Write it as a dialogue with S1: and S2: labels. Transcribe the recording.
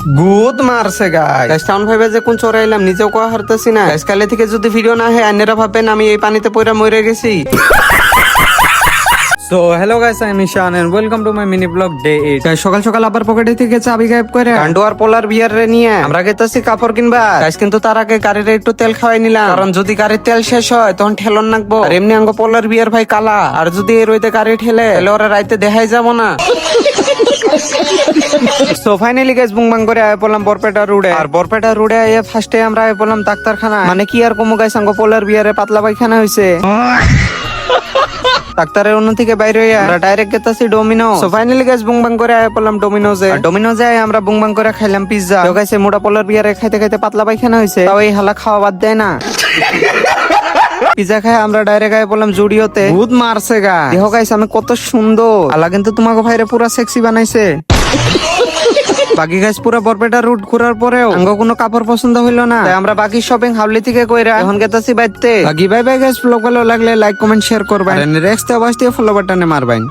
S1: গুদ মারছে guys town ভাইবে যে কোন চড়াইলাম নিজেও কোয়া হারতেছি না গাইস। কালে থেকে যদি ভিডিও না হয় আন্যরা ভাববেন আমি এই পানিতে পড়ে মরে গেছি। So hello guys, I am Ishan and welcome to my mini vlog day 8। Guys সকাল সকাল আবার পকেটে থেকে চাবি গায়েব করে গান্ডু আর পোলার বিয়ার রে নিয়ে আমরা গেতেছি কাপড় কিনবা গাইস। কিন্তু তার আগে গাড়ির একটু তেল খাওয়াই নিলাম, কারণ যদি গাড়ির তেল শেষ হয় তখন ঠেলন নাকবো। আর এমনি আঙ্গ পোলার বিয়ার ভাই কালা, আর যদি এই রইতে গাড়ি ঠেলে তাহলে ওরা রাইতে দেখাই যাব না। সো ফাইনালি গাইস বুংবাং করে আয় পড়লাম বরপেটা রোডে। আর বরপেটা রোডে আয় ফার্স্টে আমরা আয় পড়লাম ডাক্তারখানা। মানে কি আর কমু গাইস, আঙ্গ পোলার বিয়ারে পাতলা পায়খানা হইছে। ডাক্তারের অন্য থেকে বাইরে হইয়া আমরা ডাইরেক্ট গেতাছি ডোমিনো। সো ফাইনালি গাইস বুংবাং করে আয় পড়লাম ডোমিনোজে। ডোমিনোজে আমরা বুংবাং করে খাইলাম পিজ্জা। তো গাইস মোটা পোলার বিয়ারে খাইতে খাইতে পাতলা পায়খানা হইছে, তাও এই হালা খাওয়া বাদ দেয় না। পিজা খাই আমরা ডাইরেক্ট আয় বললাম জুডিওতে। ভূত মারছে গা দেখো গাইস আমি কত সুন্দর। আল্লাহ কিন্তু তোমাকে ভাইরে পুরা সেক্সি বানাইছে। বাকি গাইস পুরো বরপেটা রুট ঘোরার পরেও আঙ্গ কোনো কাপড় পছন্দ হইলো না, তাই আমরা বাকি শপিং হাউলি থেকে কইরা এখন গেতাছি বাইতে। বাকি বাই বাই গাইস, ব্লগ ভালো লাগলে লাইক কমেন্ট শেয়ার করবেন, নেক্সট অবশ্যই ফলো বাটনে মারবেন।